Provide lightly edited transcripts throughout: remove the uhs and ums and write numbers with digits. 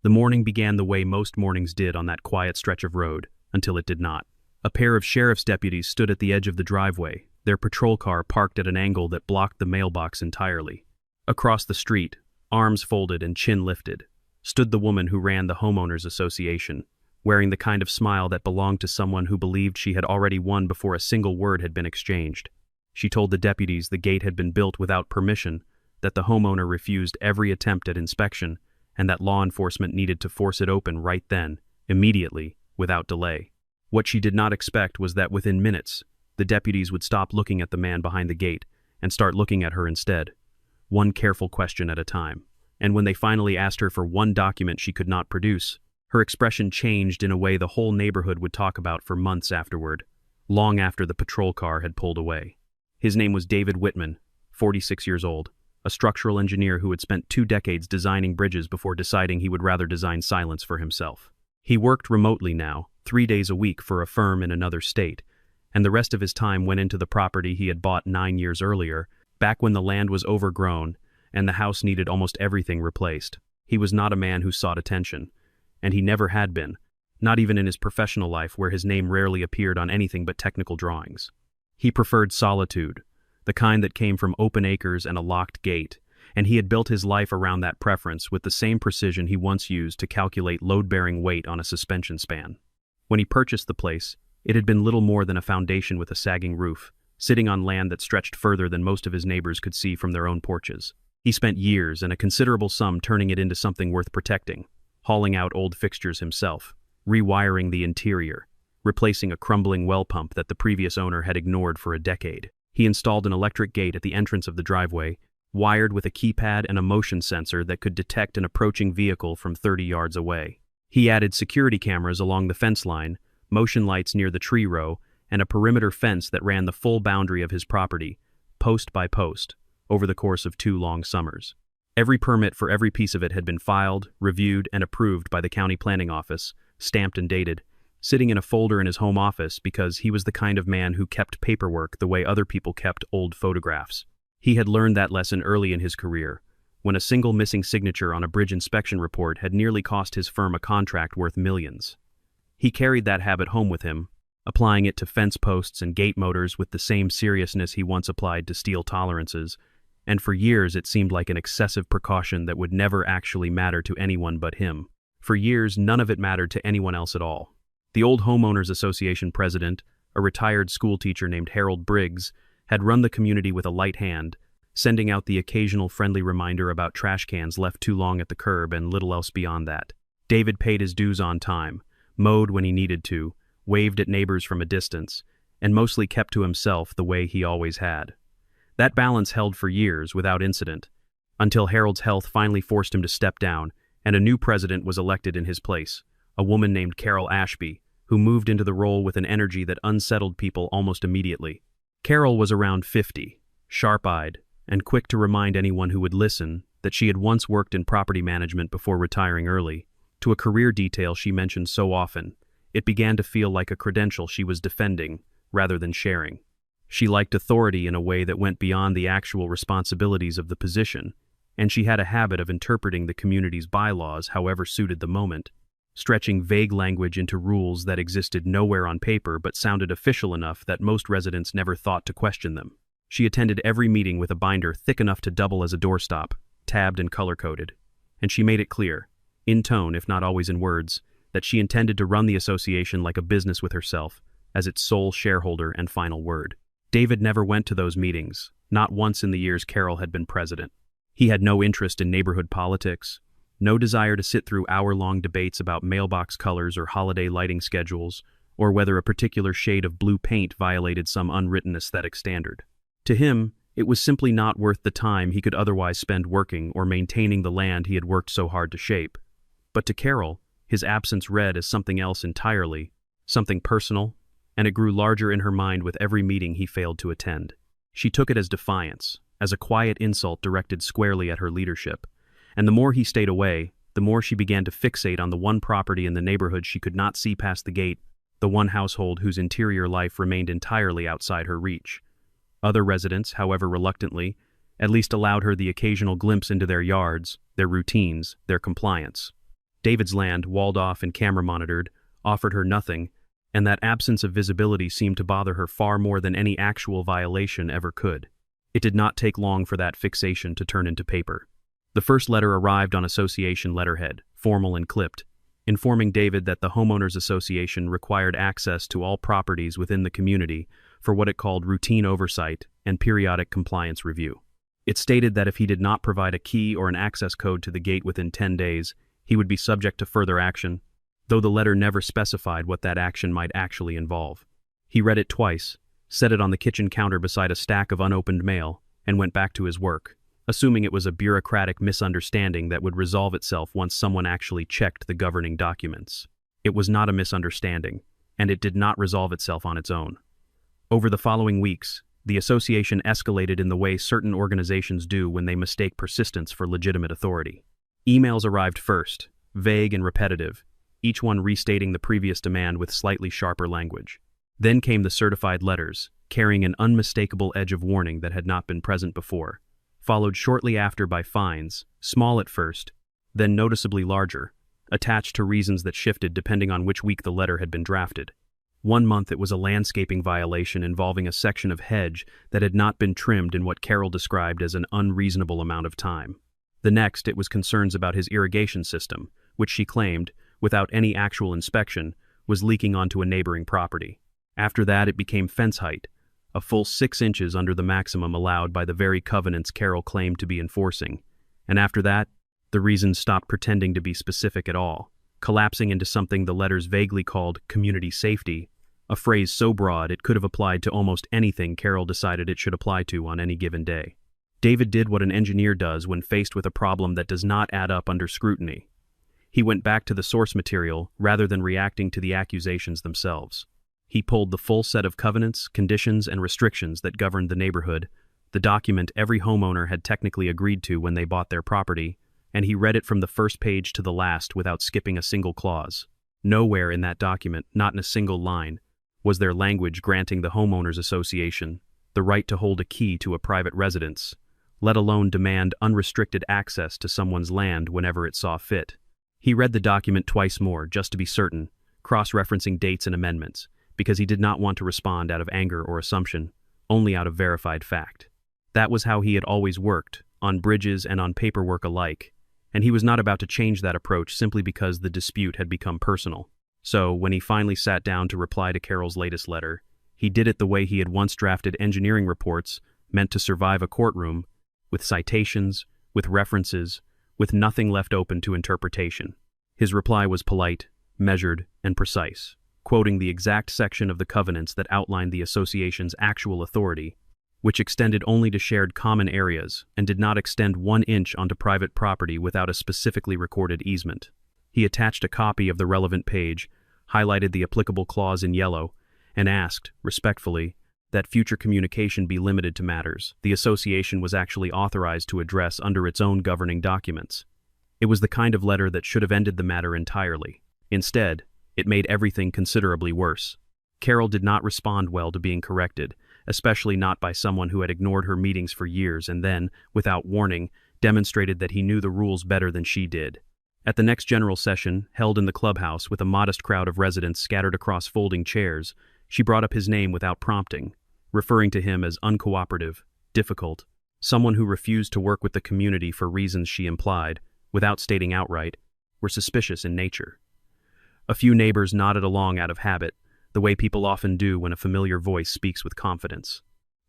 The morning began the way most mornings did on that quiet stretch of road, until it did not. A pair of sheriff's deputies stood at the edge of the driveway, their patrol car parked at an angle that blocked the mailbox entirely. Across the street, arms folded and chin lifted, stood the woman who ran the homeowners association, wearing the kind of smile that belonged to someone who believed she had already won before a single word had been exchanged. She told the deputies the gate had been built without permission, that the homeowner refused every attempt at inspection, and that law enforcement needed to force it open right then, immediately, without delay. What she did not expect was that within minutes, the deputies would stop looking at the man behind the gate and start looking at her instead, one careful question at a time. And when they finally asked her for one document she could not produce, her expression changed in a way the whole neighborhood would talk about for months afterward, long after the patrol car had pulled away. His name was David Whitman, 46 years old, a structural engineer who had spent 2 decades designing bridges before deciding he would rather design silence for himself. He worked remotely now, 3 days a week for a firm in another state, and the rest of his time went into the property he had bought 9 years earlier, back when the land was overgrown and the house needed almost everything replaced. He was not a man who sought attention, and he never had been, not even in his professional life where his name rarely appeared on anything but technical drawings. He preferred solitude, the kind that came from open acres and a locked gate, and he had built his life around that preference with the same precision he once used to calculate load-bearing weight on a suspension span. When he purchased the place, it had been little more than a foundation with a sagging roof, sitting on land that stretched further than most of his neighbors could see from their own porches. He spent years and a considerable sum turning it into something worth protecting, hauling out old fixtures himself, rewiring the interior, replacing a crumbling well pump that the previous owner had ignored for a decade. He installed an electric gate at the entrance of the driveway, wired with a keypad and a motion sensor that could detect an approaching vehicle from 30 yards away. He added security cameras along the fence line, motion lights near the tree row, and a perimeter fence that ran the full boundary of his property, post by post, over the course of 2 long summers. Every permit for every piece of it had been filed, reviewed, and approved by the county planning office, stamped and dated, sitting in a folder in his home office because he was the kind of man who kept paperwork the way other people kept old photographs. He had learned that lesson early in his career, when a single missing signature on a bridge inspection report had nearly cost his firm a contract worth millions. He carried that habit home with him, applying it to fence posts and gate motors with the same seriousness he once applied to steel tolerances, and for years it seemed like an excessive precaution that would never actually matter to anyone but him. For years, none of it mattered to anyone else at all. The old Homeowners Association president, a retired schoolteacher named Harold Briggs, had run the community with a light hand, sending out the occasional friendly reminder about trash cans left too long at the curb and little else beyond that. David paid his dues on time, mowed when he needed to, waved at neighbors from a distance, and mostly kept to himself the way he always had. That balance held for years without incident, until Harold's health finally forced him to step down, and a new president was elected in his place, a woman named Carol Ashby, who moved into the role with an energy that unsettled people almost immediately. Carol was around 50, sharp-eyed, and quick to remind anyone who would listen that she had once worked in property management before retiring early, to a career detail she mentioned so often. It began to feel like a credential she was defending, rather than sharing. She liked authority in a way that went beyond the actual responsibilities of the position, and she had a habit of interpreting the community's bylaws however suited the moment, stretching vague language into rules that existed nowhere on paper but sounded official enough that most residents never thought to question them. She attended every meeting with a binder thick enough to double as a doorstop, tabbed and color-coded, and she made it clear, in tone if not always in words, that she intended to run the association like a business with herself, as its sole shareholder and final word. David never went to those meetings, not once in the years Carol had been president. He had no interest in neighborhood politics, no desire to sit through hour-long debates about mailbox colors or holiday lighting schedules, or whether a particular shade of blue paint violated some unwritten aesthetic standard. To him, it was simply not worth the time he could otherwise spend working or maintaining the land he had worked so hard to shape. But to Carol, his absence read as something else entirely, something personal, and it grew larger in her mind with every meeting he failed to attend. She took it as defiance, as a quiet insult directed squarely at her leadership, and the more he stayed away, the more she began to fixate on the one property in the neighborhood she could not see past the gate, the one household whose interior life remained entirely outside her reach. Other residents, however reluctantly, at least allowed her the occasional glimpse into their yards, their routines, their compliance. David's land, walled off and camera monitored, offered her nothing, and that absence of visibility seemed to bother her far more than any actual violation ever could. It did not take long for that fixation to turn into paper. The first letter arrived on association letterhead, formal and clipped, informing David that the Homeowners Association required access to all properties within the community for what it called routine oversight and periodic compliance review. It stated that if he did not provide a key or an access code to the gate within 10 days, he would be subject to further action, though the letter never specified what that action might actually involve. He read it twice, set it on the kitchen counter beside a stack of unopened mail, and went back to his work, assuming it was a bureaucratic misunderstanding that would resolve itself once someone actually checked the governing documents. It was not a misunderstanding, and it did not resolve itself on its own. Over the following weeks, the association escalated in the way certain organizations do when they mistake persistence for legitimate authority. Emails arrived first, vague and repetitive, each one restating the previous demand with slightly sharper language. Then came the certified letters, carrying an unmistakable edge of warning that had not been present before, followed shortly after by fines, small at first, then noticeably larger, attached to reasons that shifted depending on which week the letter had been drafted. One month it was a landscaping violation involving a section of hedge that had not been trimmed in what Carol described as an unreasonable amount of time. The next it was concerns about his irrigation system, which she claimed, without any actual inspection, was leaking onto a neighboring property. After that it became fence height, a full 6 inches under the maximum allowed by the very covenants Carol claimed to be enforcing. And after that, the reasons stopped pretending to be specific at all, collapsing into something the letters vaguely called community safety, a phrase so broad it could have applied to almost anything Carol decided it should apply to on any given day. David did what an engineer does when faced with a problem that does not add up under scrutiny. He went back to the source material rather than reacting to the accusations themselves. He pulled the full set of covenants, conditions, and restrictions that governed the neighborhood, the document every homeowner had technically agreed to when they bought their property, and he read it from the first page to the last without skipping a single clause. Nowhere in that document, not in a single line, was there language granting the Homeowners Association the right to hold a key to a private residence, let alone demand unrestricted access to someone's land whenever it saw fit. He read the document twice more, just to be certain, cross-referencing dates and amendments, because he did not want to respond out of anger or assumption, only out of verified fact. That was how he had always worked, on bridges and on paperwork alike, and he was not about to change that approach simply because the dispute had become personal. So, when he finally sat down to reply to Carol's latest letter, he did it the way he had once drafted engineering reports meant to survive a courtroom, with citations, with references, with nothing left open to interpretation. His reply was polite, measured, and precise, quoting the exact section of the covenants that outlined the association's actual authority, which extended only to shared common areas and did not extend 1 inch onto private property without a specifically recorded easement. He attached a copy of the relevant page, highlighted the applicable clause in yellow, and asked, respectfully, that future communication be limited to matters the association was actually authorized to address under its own governing documents. It was the kind of letter that should have ended the matter entirely. Instead, it made everything considerably worse. Carol did not respond well to being corrected, especially not by someone who had ignored her meetings for years and then, without warning, demonstrated that he knew the rules better than she did. At the next general session, held in the clubhouse with a modest crowd of residents scattered across folding chairs, she brought up his name without prompting, referring to him as uncooperative, difficult, someone who refused to work with the community for reasons she implied, without stating outright, were suspicious in nature. A few neighbors nodded along out of habit, the way people often do when a familiar voice speaks with confidence.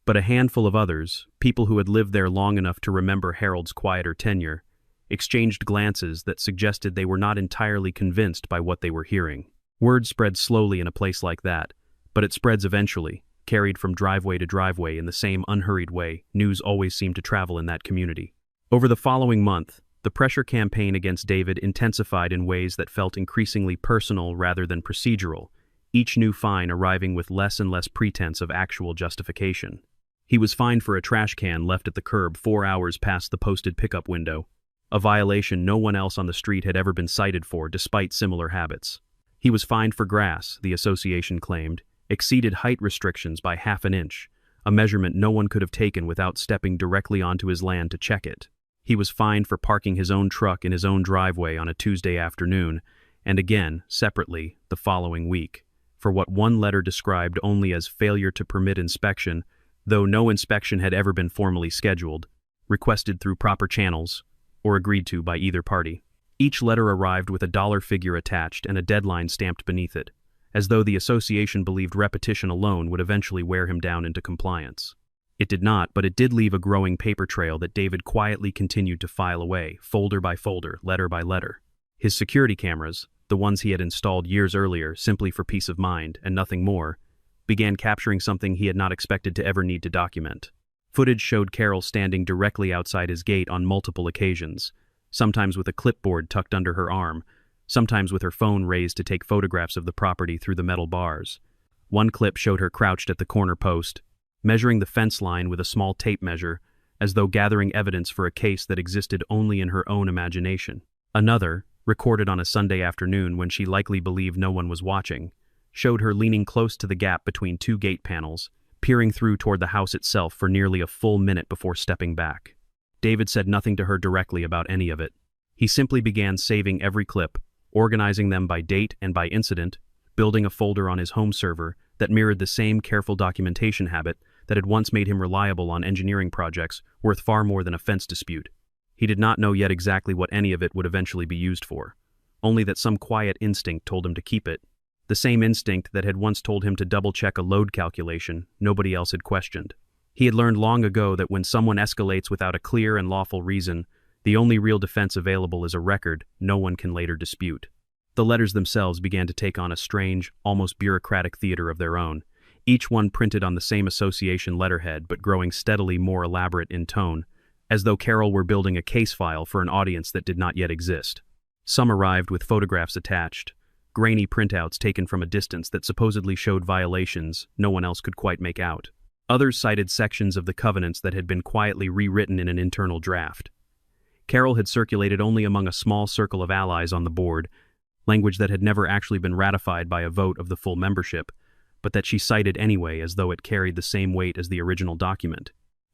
But a handful of others, people who had lived there long enough to remember Harold's quieter tenure, exchanged glances that suggested they were not entirely convinced by what they were hearing. Word spread slowly in a place like that, but it spreads eventually, carried from driveway to driveway in the same unhurried way news always seemed to travel in that community. Over the following month, the pressure campaign against David intensified in ways that felt increasingly personal rather than procedural, each new fine arriving with less and less pretense of actual justification. He was fined for a trash can left at the curb 4 hours past the posted pickup window, a violation no one else on the street had ever been cited for despite similar habits. He was fined for grass, the association claimed, exceeded height restrictions by 1/2 inch, a measurement no one could have taken without stepping directly onto his land to check it. He was fined for parking his own truck in his own driveway on a Tuesday afternoon, and again, separately, the following week, for what one letter described only as failure to permit inspection, though no inspection had ever been formally scheduled, requested through proper channels, or agreed to by either party. Each letter arrived with a dollar figure attached and a deadline stamped beneath it, as though the association believed repetition alone would eventually wear him down into compliance. It did not, but it did leave a growing paper trail that David quietly continued to file away, folder by folder, letter by letter. His security cameras, the ones he had installed years earlier simply for peace of mind and nothing more, began capturing something he had not expected to ever need to document. Footage showed Carol standing directly outside his gate on multiple occasions, sometimes with a clipboard tucked under her arm, sometimes with her phone raised to take photographs of the property through the metal bars. One clip showed her crouched at the corner post, measuring the fence line with a small tape measure, as though gathering evidence for a case that existed only in her own imagination. Another, recorded on a Sunday afternoon when she likely believed no one was watching, showed her leaning close to the gap between two gate panels, peering through toward the house itself for nearly a full minute before stepping back. David said nothing to her directly about any of it. He simply began saving every clip, organizing them by date and by incident, building a folder on his home server that mirrored the same careful documentation habit that had once made him reliable on engineering projects worth far more than a fence dispute. He did not know yet exactly what any of it would eventually be used for, only that some quiet instinct told him to keep it, the same instinct that had once told him to double-check a load calculation nobody else had questioned. He had learned long ago that when someone escalates without a clear and lawful reason, the only real defense available is a record no one can later dispute. The letters themselves began to take on a strange, almost bureaucratic theater of their own, each one printed on the same association letterhead but growing steadily more elaborate in tone, as though Carol were building a case file for an audience that did not yet exist. Some arrived with photographs attached, grainy printouts taken from a distance that supposedly showed violations no one else could quite make out. Others cited sections of the covenants that had been quietly rewritten in an internal draft. Carol had circulated only among a small circle of allies on the board, language that had never actually been ratified by a vote of the full membership, but that she cited anyway as though it carried the same weight as the original document.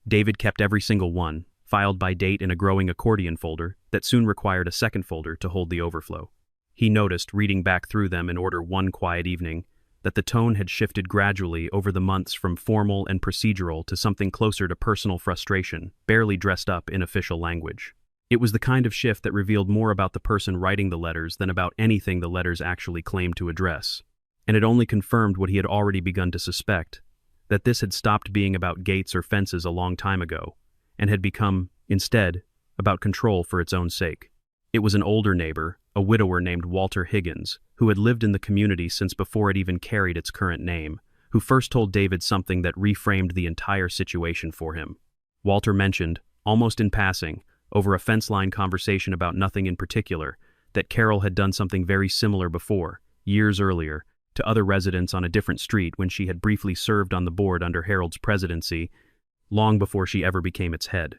David kept every single one, filed by date in a growing accordion folder that soon required a second folder to hold the overflow. He noticed, reading back through them in order one quiet evening, that the tone had shifted gradually over the months from formal and procedural to something closer to personal frustration, barely dressed up in official language. It was the kind of shift that revealed more about the person writing the letters than about anything the letters actually claimed to address, and it only confirmed what he had already begun to suspect, that this had stopped being about gates or fences a long time ago, and had become, instead, about control for its own sake. It was an older neighbor, a widower named Walter Higgins, who had lived in the community since before it even carried its current name, who first told David something that reframed the entire situation for him. Walter mentioned, almost in passing, over a fence line conversation about nothing in particular, that Carol had done something very similar before, years earlier, to other residents on a different street when she had briefly served on the board under Harold's presidency, long before she ever became its head.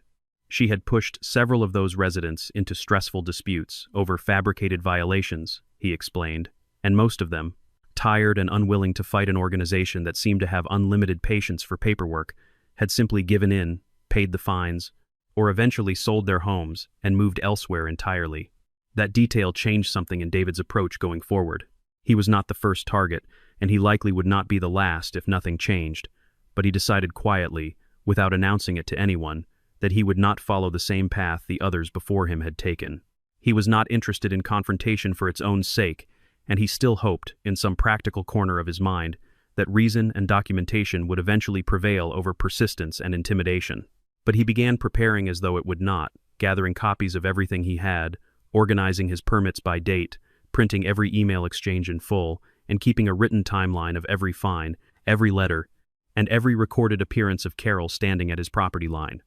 She had pushed several of those residents into stressful disputes over fabricated violations, he explained, and most of them, tired and unwilling to fight an organization that seemed to have unlimited patience for paperwork, had simply given in, paid the fines, or eventually sold their homes and moved elsewhere entirely. That detail changed something in David's approach going forward. He was not the first target, and he likely would not be the last if nothing changed, but he decided quietly, without announcing it to anyone, that he would not follow the same path the others before him had taken. He was not interested in confrontation for its own sake, and he still hoped, in some practical corner of his mind, that reason and documentation would eventually prevail over persistence and intimidation. But he began preparing as though it would not, gathering copies of everything he had, organizing his permits by date, printing every email exchange in full, and keeping a written timeline of every fine, every letter, and every recorded appearance of Carol standing at his property line.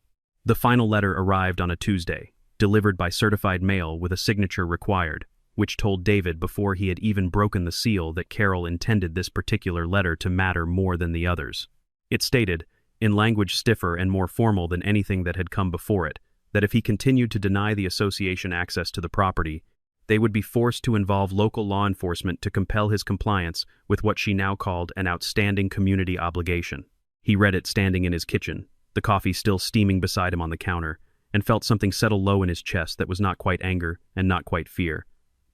The final letter arrived on a Tuesday, delivered by certified mail with a signature required, which told David before he had even broken the seal that Carol intended this particular letter to matter more than the others. It stated, in language stiffer and more formal than anything that had come before it, that if he continued to deny the association access to the property, they would be forced to involve local law enforcement to compel his compliance with what she now called an outstanding community obligation. He read it standing in his kitchen, the coffee still steaming beside him on the counter, and felt something settle low in his chest that was not quite anger and not quite fear,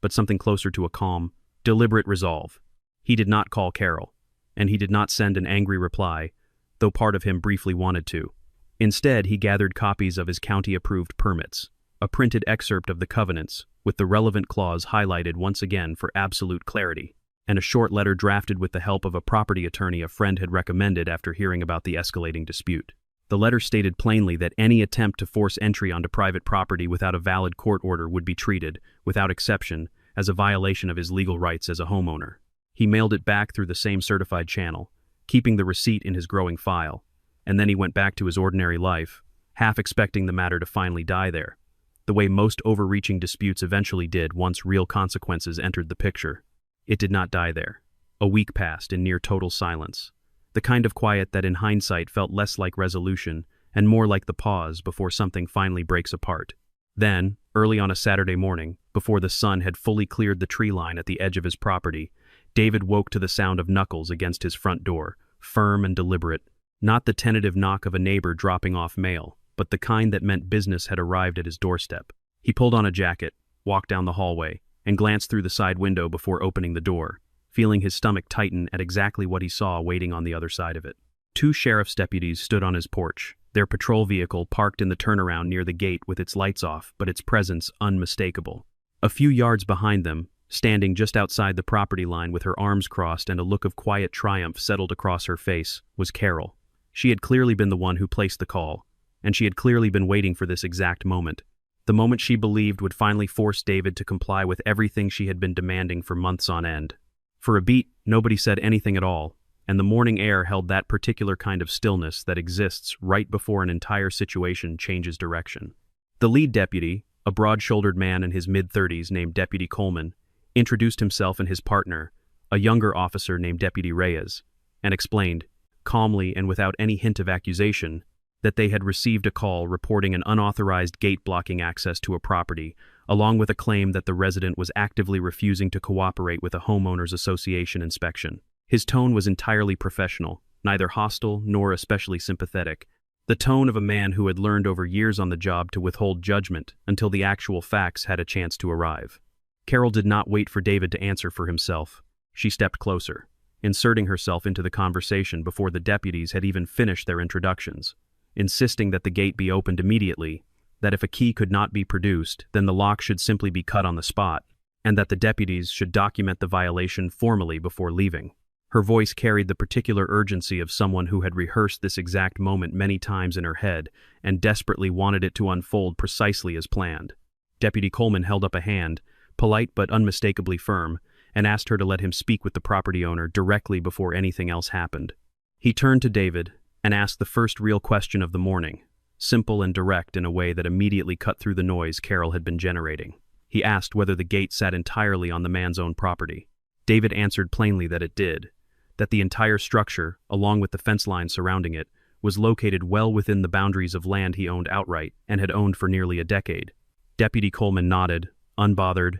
but something closer to a calm, deliberate resolve. He did not call Carol, and he did not send an angry reply, though part of him briefly wanted to. Instead, he gathered copies of his county-approved permits, a printed excerpt of the covenants, with the relevant clause highlighted once again for absolute clarity, and a short letter drafted with the help of a property attorney a friend had recommended after hearing about the escalating dispute. The letter stated plainly that any attempt to force entry onto private property without a valid court order would be treated, without exception, as a violation of his legal rights as a homeowner. He mailed it back through the same certified channel, keeping the receipt in his growing file, and then he went back to his ordinary life, half expecting the matter to finally die there, the way most overreaching disputes eventually did once real consequences entered the picture. It did not die there. A week passed in near total silence, the kind of quiet that in hindsight felt less like resolution and more like the pause before something finally breaks apart. Then, early on a Saturday morning, before the sun had fully cleared the tree line at the edge of his property, David woke to the sound of knuckles against his front door, firm and deliberate, not the tentative knock of a neighbor dropping off mail, but the kind that meant business had arrived at his doorstep. He pulled on a jacket, walked down the hallway, and glanced through the side window before opening the door, feeling his stomach tighten at exactly what he saw waiting on the other side of it. 2 sheriff's deputies stood on his porch, their patrol vehicle parked in the turnaround near the gate with its lights off but its presence unmistakable. A few yards behind them, standing just outside the property line with her arms crossed and a look of quiet triumph settled across her face, was Carol. She had clearly been the one who placed the call, and she had clearly been waiting for this exact moment. The moment she believed would finally force David to comply with everything she had been demanding for months on end. For a beat, nobody said anything at all, and the morning air held that particular kind of stillness that exists right before an entire situation changes direction. The lead deputy, a broad-shouldered man in his mid-30s named Deputy Coleman, introduced himself and his partner, a younger officer named Deputy Reyes, and explained, calmly and without any hint of accusation, that they had received a call reporting an unauthorized gate blocking access to a property, along with a claim that the resident was actively refusing to cooperate with a homeowners association inspection. His tone was entirely professional, neither hostile nor especially sympathetic, the tone of a man who had learned over years on the job to withhold judgment until the actual facts had a chance to arrive. Carol did not wait for David to answer for himself. She stepped closer, inserting herself into the conversation before the deputies had even finished their introductions, insisting that the gate be opened immediately, that if a key could not be produced, then the lock should simply be cut on the spot, and that the deputies should document the violation formally before leaving. Her voice carried the particular urgency of someone who had rehearsed this exact moment many times in her head and desperately wanted it to unfold precisely as planned. Deputy Coleman held up a hand, polite but unmistakably firm, and asked her to let him speak with the property owner directly before anything else happened. He turned to David and asked the first real question of the morning, simple and direct in a way that immediately cut through the noise Carol had been generating. He asked whether the gate sat entirely on the man's own property. David answered plainly that it did, that the entire structure, along with the fence line surrounding it, was located well within the boundaries of land he owned outright and had owned for nearly a decade. Deputy Coleman nodded, unbothered,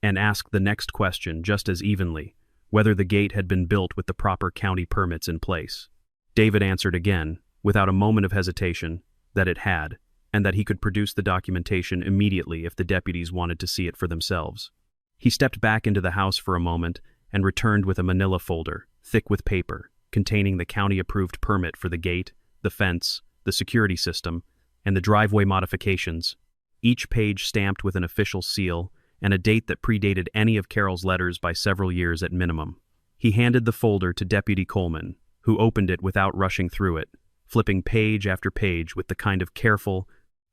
and asked the next question just as evenly, whether the gate had been built with the proper county permits in place. David answered again, without a moment of hesitation, that it had, and that he could produce the documentation immediately if the deputies wanted to see it for themselves. He stepped back into the house for a moment and returned with a manila folder, thick with paper, containing the county-approved permit for the gate, the fence, the security system, and the driveway modifications, each page stamped with an official seal and a date that predated any of Carol's letters by several years at minimum. He handed the folder to Deputy Coleman, who opened it without rushing through it, flipping page after page with the kind of careful,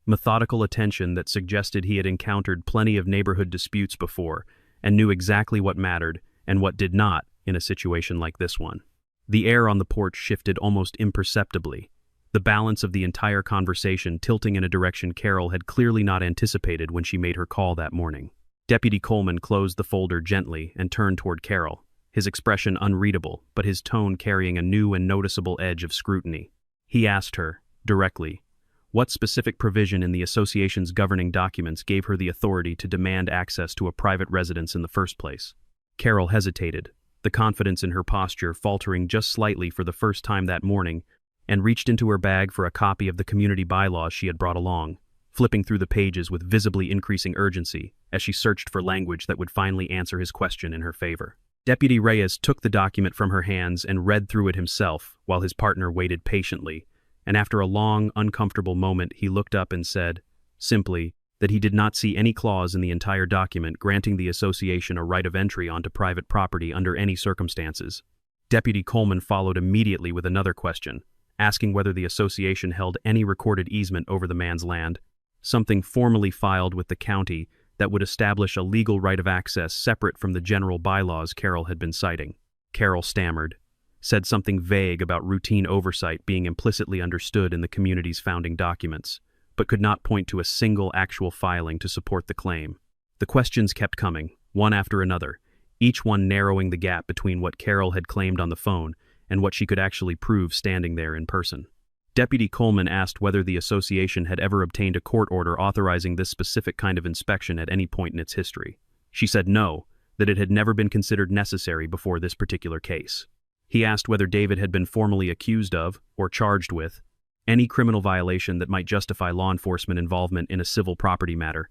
methodical attention that suggested he had encountered plenty of neighborhood disputes before and knew exactly what mattered and what did not in a situation like this one. The air on the porch shifted almost imperceptibly, the balance of the entire conversation tilting in a direction Carol had clearly not anticipated when she made her call that morning. Deputy Coleman closed the folder gently and turned toward Carol, his expression unreadable, but his tone carrying a new and noticeable edge of scrutiny. He asked her, directly, what specific provision in the association's governing documents gave her the authority to demand access to a private residence in the first place. Carol hesitated, the confidence in her posture faltering just slightly for the first time that morning, and reached into her bag for a copy of the community bylaws she had brought along, flipping through the pages with visibly increasing urgency as she searched for language that would finally answer his question in her favor. Deputy Reyes took the document from her hands and read through it himself while his partner waited patiently, and after a long, uncomfortable moment he looked up and said, simply, that he did not see any clause in the entire document granting the association a right of entry onto private property under any circumstances. Deputy Coleman followed immediately with another question, asking whether the association held any recorded easement over the man's land, something formally filed with the county that would establish a legal right of access separate from the general bylaws Carol had been citing. Carol stammered, said something vague about routine oversight being implicitly understood in the community's founding documents, but could not point to a single actual filing to support the claim. The questions kept coming, one after another, each one narrowing the gap between what Carol had claimed on the phone and what she could actually prove standing there in person. Deputy Coleman asked whether the association had ever obtained a court order authorizing this specific kind of inspection at any point in its history. She said no, that it had never been considered necessary before this particular case. He asked whether David had been formally accused of, or charged with, any criminal violation that might justify law enforcement involvement in a civil property matter.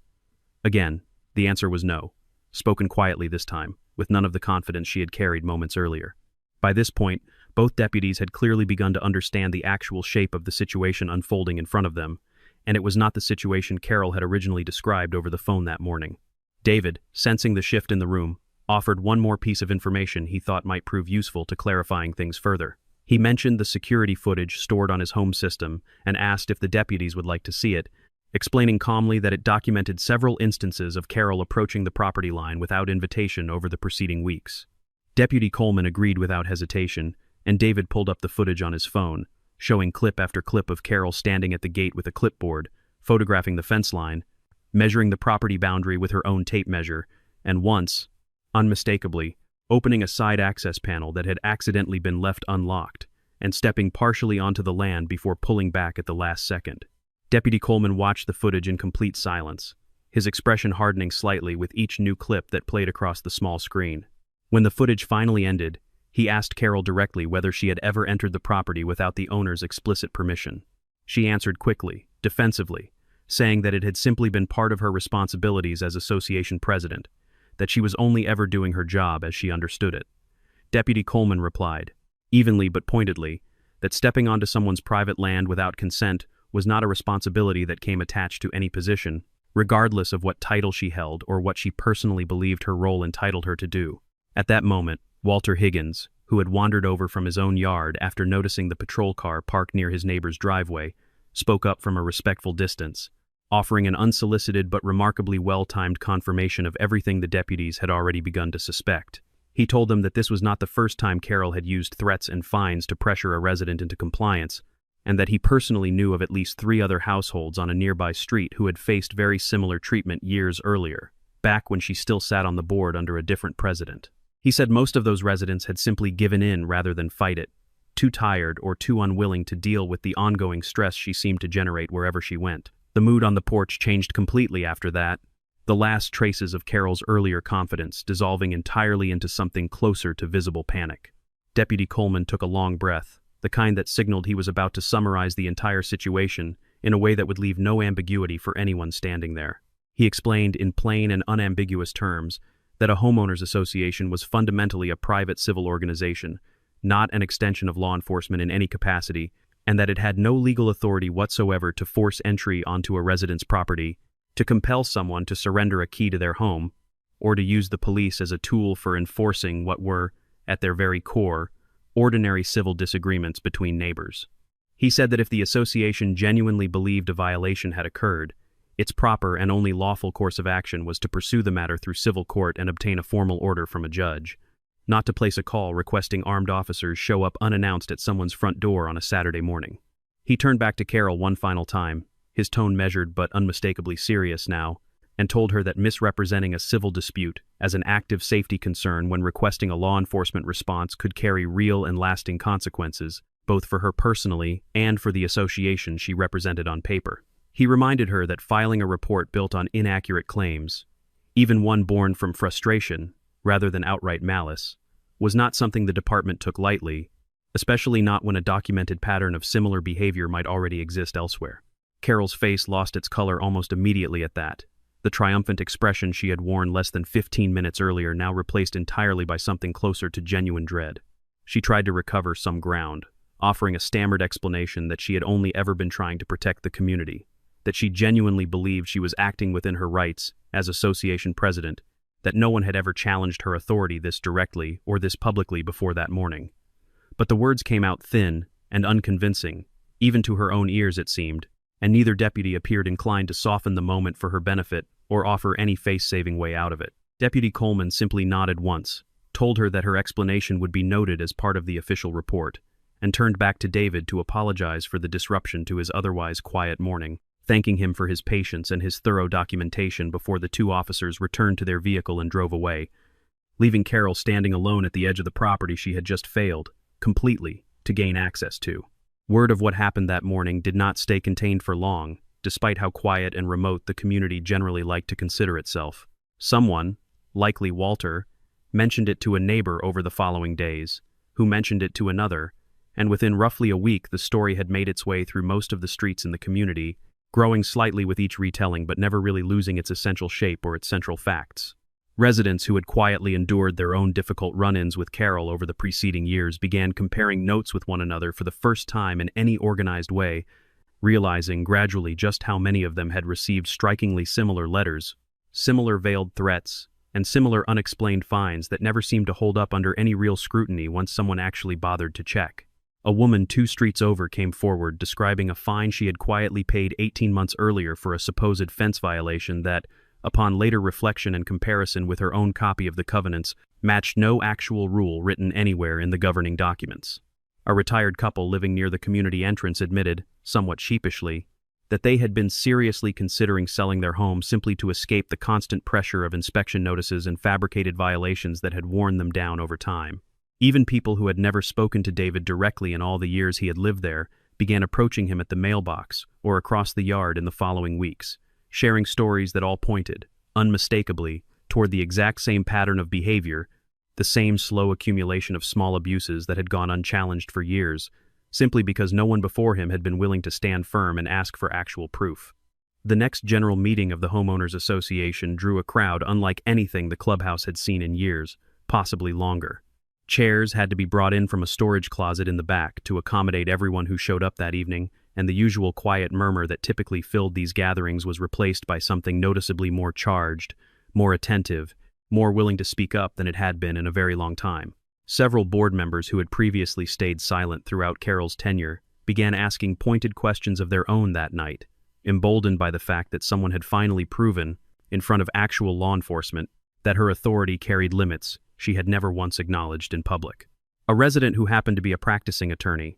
Again, the answer was no, spoken quietly this time, with none of the confidence she had carried moments earlier. By this point, both deputies had clearly begun to understand the actual shape of the situation unfolding in front of them, and it was not the situation Carol had originally described over the phone that morning. David, sensing the shift in the room, offered one more piece of information he thought might prove useful to clarifying things further. He mentioned the security footage stored on his home system and asked if the deputies would like to see it, explaining calmly that it documented several instances of Carol approaching the property line without invitation over the preceding weeks. Deputy Coleman agreed without hesitation, and David pulled up the footage on his phone, showing clip after clip of Carol standing at the gate with a clipboard, photographing the fence line, measuring the property boundary with her own tape measure, and once, unmistakably, opening a side access panel that had accidentally been left unlocked, and stepping partially onto the land before pulling back at the last second. Deputy Coleman watched the footage in complete silence, his expression hardening slightly with each new clip that played across the small screen. When the footage finally ended, he asked Carol directly whether she had ever entered the property without the owner's explicit permission. She answered quickly, defensively, saying that it had simply been part of her responsibilities as association president, that she was only ever doing her job as she understood it. Deputy Coleman replied, evenly but pointedly, that stepping onto someone's private land without consent was not a responsibility that came attached to any position, regardless of what title she held or what she personally believed her role entitled her to do. At that moment, Walter Higgins, who had wandered over from his own yard after noticing the patrol car parked near his neighbor's driveway, spoke up from a respectful distance, offering an unsolicited but remarkably well-timed confirmation of everything the deputies had already begun to suspect. He told them that this was not the first time Carol had used threats and fines to pressure a resident into compliance, and that he personally knew of at least 3 other households on a nearby street who had faced very similar treatment years earlier, back when she still sat on the board under a different president. He said most of those residents had simply given in rather than fight it, too tired or too unwilling to deal with the ongoing stress she seemed to generate wherever she went. The mood on the porch changed completely after that, the last traces of Carol's earlier confidence dissolving entirely into something closer to visible panic. Deputy Coleman took a long breath, the kind that signaled he was about to summarize the entire situation in a way that would leave no ambiguity for anyone standing there. He explained in plain and unambiguous terms that a homeowners association was fundamentally a private civil organization, not an extension of law enforcement in any capacity, and that it had no legal authority whatsoever to force entry onto a resident's property, to compel someone to surrender a key to their home, or to use the police as a tool for enforcing what were, at their very core, ordinary civil disagreements between neighbors. He said that if the association genuinely believed a violation had occurred, its proper and only lawful course of action was to pursue the matter through civil court and obtain a formal order from a judge, not to place a call requesting armed officers show up unannounced at someone's front door on a Saturday morning. He turned back to Carol one final time, his tone measured but unmistakably serious now, and told her that misrepresenting a civil dispute as an active safety concern when requesting a law enforcement response could carry real and lasting consequences, both for her personally and for the association she represented on paper. He reminded her that filing a report built on inaccurate claims, even one born from frustration rather than outright malice, was not something the department took lightly, especially not when a documented pattern of similar behavior might already exist elsewhere. Carol's face lost its color almost immediately at that. The triumphant expression she had worn less than 15 minutes earlier now replaced entirely by something closer to genuine dread. She tried to recover some ground, offering a stammered explanation that she had only ever been trying to protect the community, that she genuinely believed she was acting within her rights as association president, that no one had ever challenged her authority this directly or this publicly before that morning. But the words came out thin and unconvincing, even to her own ears it seemed, and neither deputy appeared inclined to soften the moment for her benefit or offer any face-saving way out of it. Deputy Coleman simply nodded once, told her that her explanation would be noted as part of the official report, and turned back to David to apologize for the disruption to his otherwise quiet morning, thanking him for his patience and his thorough documentation before the two officers returned to their vehicle and drove away, leaving Carol standing alone at the edge of the property she had just failed, completely, to gain access to. Word of what happened that morning did not stay contained for long, despite how quiet and remote the community generally liked to consider itself. Someone, likely Walter, mentioned it to a neighbor over the following days, who mentioned it to another, and within roughly a week the story had made its way through most of the streets in the community, growing slightly with each retelling but never really losing its essential shape or its central facts. Residents who had quietly endured their own difficult run-ins with Carol over the preceding years began comparing notes with one another for the first time in any organized way, realizing gradually just how many of them had received strikingly similar letters, similar veiled threats, and similar unexplained fines that never seemed to hold up under any real scrutiny once someone actually bothered to check. A woman 2 streets over came forward describing a fine she had quietly paid 18 months earlier for a supposed fence violation that, upon later reflection and comparison with her own copy of the covenants, matched no actual rule written anywhere in the governing documents. A retired couple living near the community entrance admitted, somewhat sheepishly, that they had been seriously considering selling their home simply to escape the constant pressure of inspection notices and fabricated violations that had worn them down over time. Even people who had never spoken to David directly in all the years he had lived there began approaching him at the mailbox or across the yard in the following weeks, sharing stories that all pointed, unmistakably, toward the exact same pattern of behavior, the same slow accumulation of small abuses that had gone unchallenged for years, simply because no one before him had been willing to stand firm and ask for actual proof. The next general meeting of the Homeowners Association drew a crowd unlike anything the clubhouse had seen in years, possibly longer. Chairs had to be brought in from a storage closet in the back to accommodate everyone who showed up that evening, and the usual quiet murmur that typically filled these gatherings was replaced by something noticeably more charged, more attentive, more willing to speak up than it had been in a very long time. Several board members who had previously stayed silent throughout Carol's tenure began asking pointed questions of their own that night, emboldened by the fact that someone had finally proven, in front of actual law enforcement, that her authority carried limits she had never once acknowledged in public. A resident who happened to be a practicing attorney,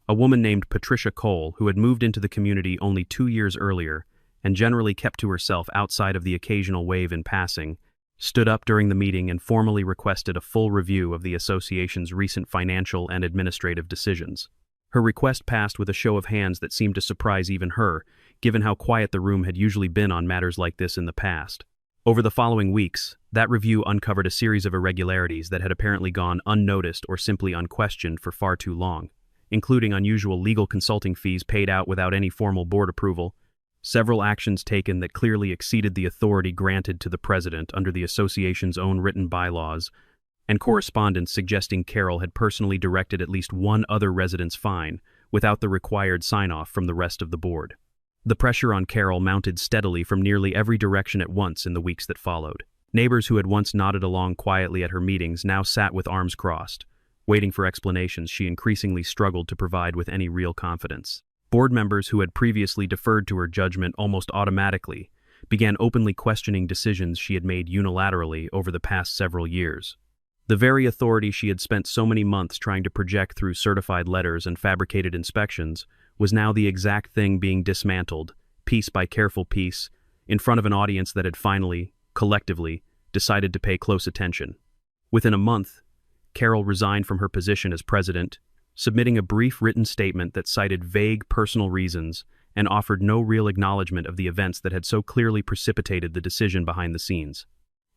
a woman named Patricia Cole, who had moved into the community only 2 years earlier and generally kept to herself outside of the occasional wave in passing, stood up during the meeting and formally requested a full review of the association's recent financial and administrative decisions. Her request passed with a show of hands that seemed to surprise even her, given how quiet the room had usually been on matters like this in the past. Over the following weeks, that review uncovered a series of irregularities that had apparently gone unnoticed or simply unquestioned for far too long, including unusual legal consulting fees paid out without any formal board approval, several actions taken that clearly exceeded the authority granted to the president under the association's own written bylaws, and correspondence suggesting Carol had personally directed at least one other resident's fine without the required sign-off from the rest of the board. The pressure on Carol mounted steadily from nearly every direction at once in the weeks that followed. Neighbors who had once nodded along quietly at her meetings now sat with arms crossed, waiting for explanations she increasingly struggled to provide with any real confidence. Board members who had previously deferred to her judgment almost automatically began openly questioning decisions she had made unilaterally over the past several years. The very authority she had spent so many months trying to project through certified letters and fabricated inspections was now the exact thing being dismantled, piece by careful piece, in front of an audience that had finally, collectively, decided to pay close attention. Within a month, Carol resigned from her position as president, submitting a brief written statement that cited vague personal reasons and offered no real acknowledgement of the events that had so clearly precipitated the decision behind the scenes.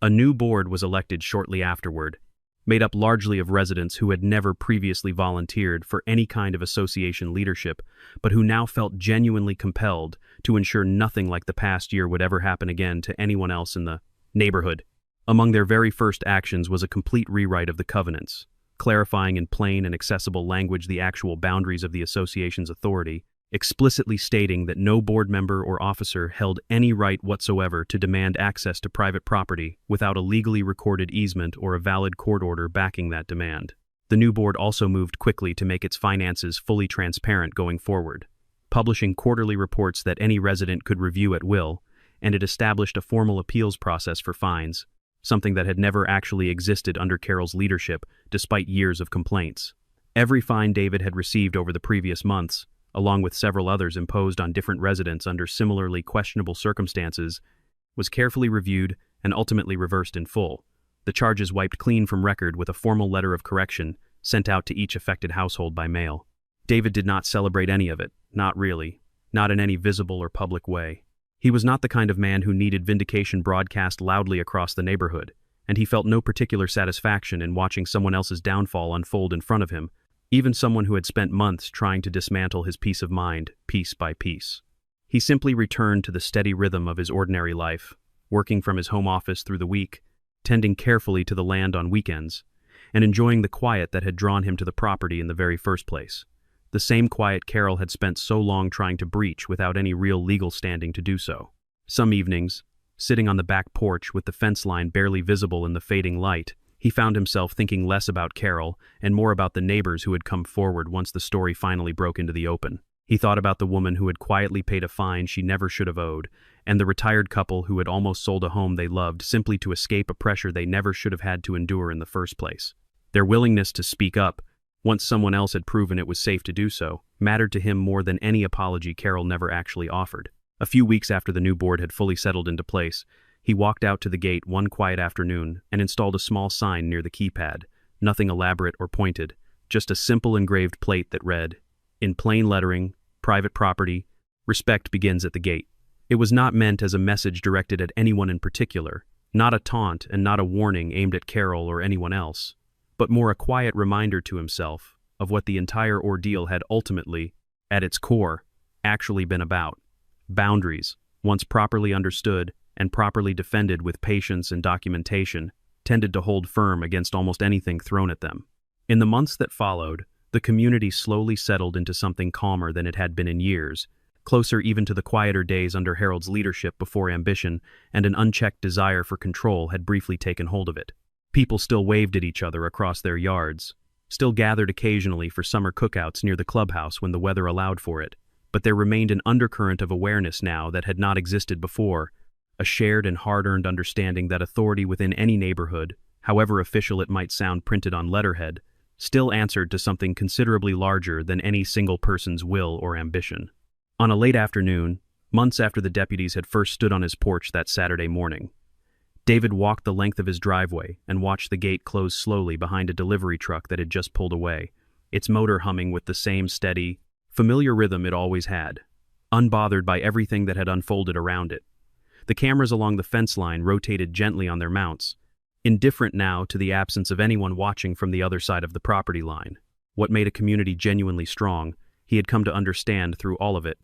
A new board was elected shortly afterward, made up largely of residents who had never previously volunteered for any kind of association leadership, but who now felt genuinely compelled to ensure nothing like the past year would ever happen again to anyone else in the neighborhood. Among their very first actions was a complete rewrite of the covenants, clarifying in plain and accessible language the actual boundaries of the association's authority, explicitly stating that no board member or officer held any right whatsoever to demand access to private property without a legally recorded easement or a valid court order backing that demand. The new board also moved quickly to make its finances fully transparent going forward, publishing quarterly reports that any resident could review at will, and it established a formal appeals process for fines, something that had never actually existed under Carol's leadership despite years of complaints. Every fine David had received over the previous months, along with several others imposed on different residents under similarly questionable circumstances, was carefully reviewed and ultimately reversed in full, the charges wiped clean from record with a formal letter of correction sent out to each affected household by mail. David did not celebrate any of it, not really, not in any visible or public way. He was not the kind of man who needed vindication broadcast loudly across the neighborhood, and he felt no particular satisfaction in watching someone else's downfall unfold in front of him, even someone who had spent months trying to dismantle his peace of mind, piece by piece. He simply returned to the steady rhythm of his ordinary life, working from his home office through the week, tending carefully to the land on weekends, and enjoying the quiet that had drawn him to the property in the very first place. The same quiet Carol had spent so long trying to breach without any real legal standing to do so. Some evenings, sitting on the back porch with the fence line barely visible in the fading light, he found himself thinking less about Carol and more about the neighbors who had come forward once the story finally broke into the open. He thought about the woman who had quietly paid a fine she never should have owed, and the retired couple who had almost sold a home they loved simply to escape a pressure they never should have had to endure in the first place. Their willingness to speak up, once someone else had proven it was safe to do so, mattered to him more than any apology Carol never actually offered. A few weeks after the new board had fully settled into place, he walked out to the gate one quiet afternoon and installed a small sign near the keypad, nothing elaborate or pointed, just a simple engraved plate that read, in plain lettering, "Private property, respect begins at the gate." It was not meant as a message directed at anyone in particular, not a taunt and not a warning aimed at Carol or anyone else, but more a quiet reminder to himself of what the entire ordeal had ultimately, at its core, actually been about. Boundaries, once properly understood and properly defended with patience and documentation, tended to hold firm against almost anything thrown at them. In the months that followed, the community slowly settled into something calmer than it had been in years, closer even to the quieter days under Harold's leadership before ambition and an unchecked desire for control had briefly taken hold of it. People still waved at each other across their yards, still gathered occasionally for summer cookouts near the clubhouse when the weather allowed for it, but there remained an undercurrent of awareness now that had not existed before, a shared and hard-earned understanding that authority within any neighborhood, however official it might sound printed on letterhead, still answered to something considerably larger than any single person's will or ambition. On a late afternoon, months after the deputies had first stood on his porch that Saturday morning, David walked the length of his driveway and watched the gate close slowly behind a delivery truck that had just pulled away, its motor humming with the same steady, familiar rhythm it always had, unbothered by everything that had unfolded around it. The cameras along the fence line rotated gently on their mounts, indifferent now to the absence of anyone watching from the other side of the property line. What made a community genuinely strong, he had come to understand through all of it,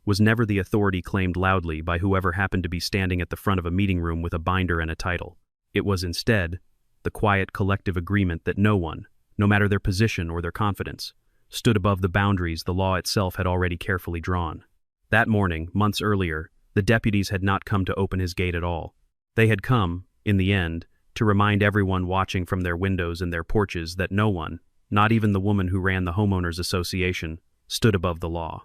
was never the authority claimed loudly by whoever happened to be standing at the front of a meeting room with a binder and a title. It was instead the quiet collective agreement that no one, no matter their position or their confidence, stood above the boundaries the law itself had already carefully drawn. That morning, months earlier, the deputies had not come to open his gate at all. They had come, in the end, to remind everyone watching from their windows and their porches that no one, not even the woman who ran the homeowners association, stood above the law.